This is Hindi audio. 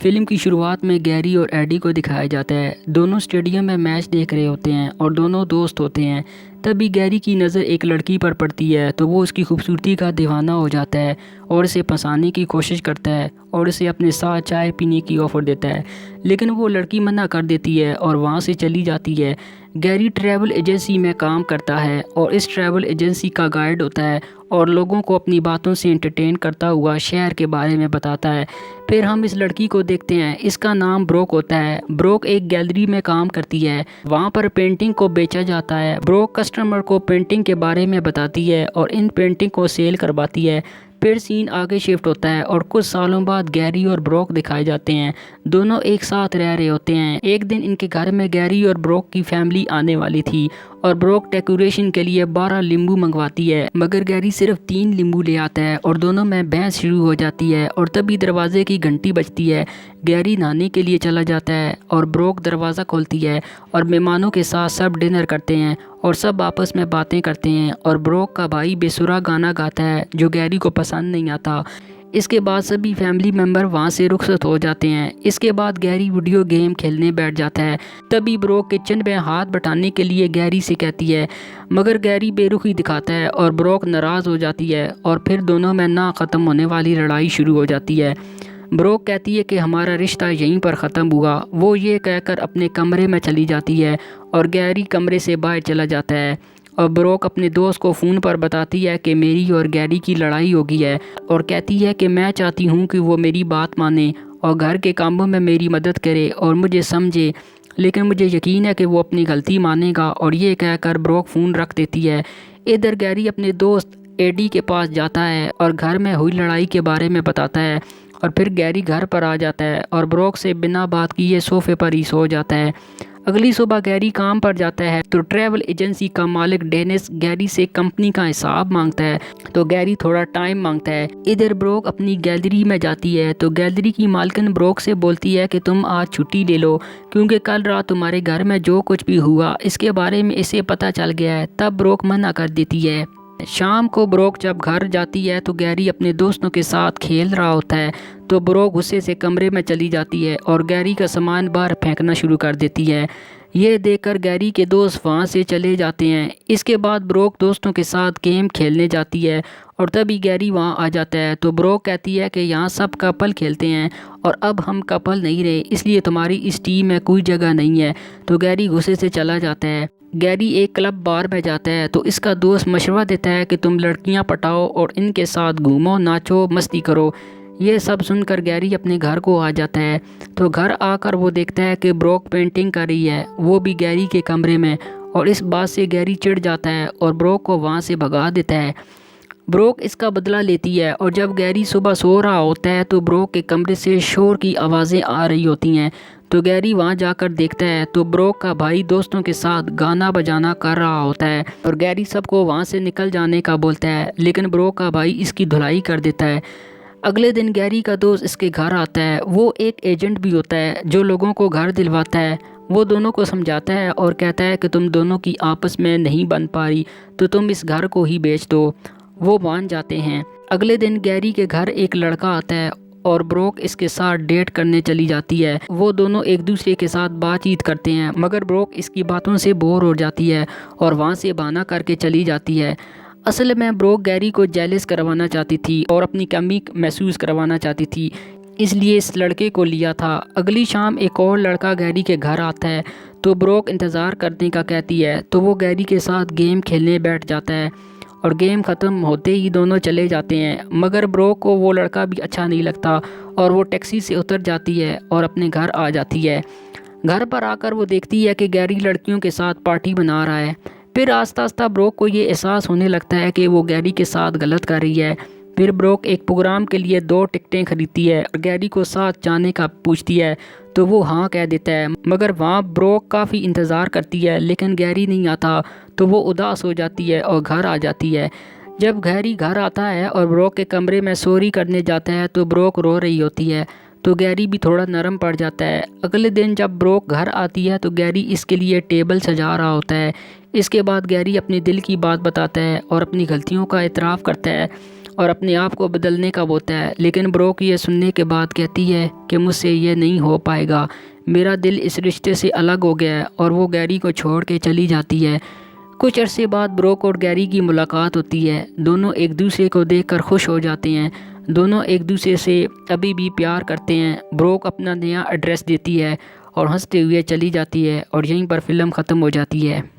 फिल्म की शुरुआत में गैरी और एडी को दिखाया जाता है। दोनों स्टेडियम में मैच देख रहे होते हैं और दोनों दोस्त होते हैं। तभी गैरी की नज़र एक लड़की पर पड़ती है तो वो उसकी खूबसूरती का दीवाना हो जाता है और उसे फंसाने की कोशिश करता है और उसे अपने साथ चाय पीने की ऑफ़र देता है, लेकिन वो लड़की मना कर देती है और वहाँ से चली जाती है। गैरी ट्रैवल एजेंसी में काम करता है और इस ट्रैवल एजेंसी का गाइड होता है और लोगों को अपनी बातों से एंटरटेन करता हुआ शहर के बारे में बताता है। फिर हम इस लड़की को देखते हैं। इसका नाम ब्रोक होता है। ब्रोक एक गैलरी में काम करती है। वहाँ पर पेंटिंग को बेचा जाता है। ब्रोक कस्टमर को पेंटिंग के बारे में बताती है और इन पेंटिंग को सेल करवाती है। फिर सीन आगे शिफ्ट होता है और कुछ सालों बाद गैरी और ब्रोक दिखाए जाते हैं। दोनों एक साथ रह रहे होते हैं। एक दिन इनके घर में गैरी और ब्रोक की फैमिली आने वाली थी और ब्रोक डेकोरेशन के लिए 12 नींबू मंगवाती है, मगर गैरी सिर्फ 3 नींबू ले आता है और दोनों में बहस शुरू हो जाती है। और तभी दरवाजे की घंटी बजती है। गैरी नहाने के लिए चला जाता है और ब्रोक दरवाज़ा खोलती है और मेहमानों के साथ सब डिनर करते हैं और सब आपस में बातें करते हैं और ब्रोक का भाई बेसुरा गाना गाता है जो गैरी को पसंद नहीं आता। इसके बाद सभी फैमिली मेम्बर वहाँ से रुखसत हो जाते हैं। इसके बाद गैरी वीडियो गेम खेलने बैठ जाता है। तभी ब्रोक किचन में हाथ बटाने के लिए गैरी से कहती है, मगर गैरी बेरुखी दिखाता है और ब्रोक नाराज़ हो जाती है और फिर दोनों में ना ख़त्म होने वाली लड़ाई शुरू हो जाती है। ब्रोक कहती है कि हमारा रिश्ता यहीं पर ख़त्म हुआ। वो ये कहकर अपने कमरे में चली जाती है और गैरी कमरे से बाहर चला जाता है और ब्रोक अपने दोस्त को फ़ोन पर बताती है कि मेरी और गैरी की लड़ाई हो गई है और कहती है कि मैं चाहती हूँ कि वो मेरी बात माने और घर के कामों में मेरी मदद करे और मुझे समझे, लेकिन मुझे यकीन है कि वो अपनी गलती मानेगा। और ये कहकर ब्रोक फ़ोन रख देती है। इधर गैरी अपने दोस्त एडी के पास जाता है और घर में हुई लड़ाई के बारे में बताता है और फिर गैरी घर पर आ जाता है और ब्रोक से बिना बात किए सोफ़े पर ही सो जाता है। अगली सुबह गैरी काम पर जाता है तो ट्रैवल एजेंसी का मालिक डेनिस गैरी से कंपनी का हिसाब मांगता है तो गैरी थोड़ा टाइम मांगता है। इधर ब्रोक अपनी गैलरी में जाती है तो गैलरी की मालकिन ब्रोक से बोलती है कि तुम आज छुट्टी ले लो क्योंकि कल रात तुम्हारे घर में जो कुछ भी हुआ इसके बारे में इसे पता चल गया है। तब ब्रोक मना कर देती है। शाम को ब्रोक जब घर जाती है तो गैरी अपने दोस्तों के साथ खेल रहा होता है तो ब्रोक गुस्से से कमरे में चली जाती है और गैरी का सामान बाहर फेंकना शुरू कर देती है। ये देखकर गैरी के दोस्त वहाँ से चले जाते हैं। इसके बाद ब्रोक दोस्तों के साथ गेम खेलने जाती है और तभी गैरी वहाँ आ जाता है तो ब्रोक कहती है कि यहाँ सब कपल खेलते हैं और अब हम कपल नहीं रहे, इसलिए तुम्हारी इस टीम में कोई जगह नहीं है। तो गैरी गुस्से से चला जाता है। गैरी एक क्लब बार में जाता है तो इसका दोस्त मशवरा देता है कि तुम लड़कियां पटाओ और इनके साथ घूमो, नाचो, मस्ती करो। ये सब सुनकर गैरी अपने घर को आ जाता है तो घर आकर वो देखता है कि ब्रोक पेंटिंग कर रही है, वो भी गैरी के कमरे में। और इस बात से गैरी चिढ़ जाता है और ब्रोक को वहाँ से भगा देता है। ब्रोक इसका बदला लेती है और जब गैरी सुबह सो रहा होता है तो ब्रोक के कमरे से शोर की आवाज़ें आ रही होती हैं तो गैरी वहां जाकर देखता है तो ब्रोक का भाई दोस्तों के साथ गाना बजाना कर रहा होता है और गैरी सबको वहां से निकल जाने का बोलता है, लेकिन ब्रोक का भाई इसकी धुलाई कर देता है। अगले दिन गैरी का दोस्त इसके घर आता है। वो एक एजेंट भी होता है जो लोगों को घर दिलवाता है। वो दोनों को समझाता है और कहता है कि तुम दोनों की आपस में नहीं बन पा रही तो तुम इस घर को ही बेच दो। वो मान जाते हैं। अगले दिन गैरी के घर एक लड़का आता है और ब्रोक इसके साथ डेट करने चली जाती है। वो दोनों एक दूसरे के साथ बातचीत करते हैं मगर ब्रोक इसकी बातों से बोर हो जाती है और वहाँ से बहाना करके चली जाती है। असल में ब्रोक गैरी को जेलस करवाना चाहती थी और अपनी कमी महसूस करवाना चाहती थी, इसलिए इस लड़के को लिया था। अगली शाम एक और लड़का गैरी के घर आता है तो ब्रोक इंतज़ार करने का कहती है तो वो गैरी के साथ गेम खेलने बैठ जाता है और गेम ख़त्म होते ही दोनों चले जाते हैं। मगर ब्रोक को वो लड़का भी अच्छा नहीं लगता और वो टैक्सी से उतर जाती है और अपने घर आ जाती है। घर पर आकर वो देखती है कि गैरी लड़कियों के साथ पार्टी बना रहा है। फिर आस्ता आस्ता ब्रोक को ये एहसास होने लगता है कि वो गैरी के साथ गलत कर रही है। फिर ब्रोक एक प्रोग्राम के लिए 2 टिकटें खरीदती है और गैरी को साथ जाने का पूछती है तो वो हाँ कह देता है। मगर वहाँ ब्रोक काफ़ी इंतज़ार करती है लेकिन गैरी नहीं आता तो वो उदास हो जाती है और घर आ जाती है। जब गैरी घर आता है और ब्रोक के कमरे में सॉरी करने जाता है तो ब्रोक रो रही होती है तो गैरी भी थोड़ा नरम पड़ जाता है। अगले दिन जब ब्रोक घर आती है तो गैरी इसके लिए टेबल सजा रहा होता है। इसके बाद गैरी अपने दिल की बात बताता है और अपनी गलतियों का एतराफ़ करता है और अपने आप को बदलने का होता है। लेकिन ब्रोक ये सुनने के बाद कहती है कि मुझसे ये नहीं हो पाएगा, मेरा दिल इस रिश्ते से अलग हो गया है, और वो गैरी को छोड़ के चली जाती है। कुछ अरसे बाद ब्रोक और गैरी की मुलाकात होती है। दोनों एक दूसरे को देखकर खुश हो जाते हैं। दोनों एक दूसरे से अभी भी प्यार करते हैं। ब्रोक अपना नया एड्रेस देती है और हंसते हुए चली जाती है, और यहीं पर फिल्म ख़त्म हो जाती है।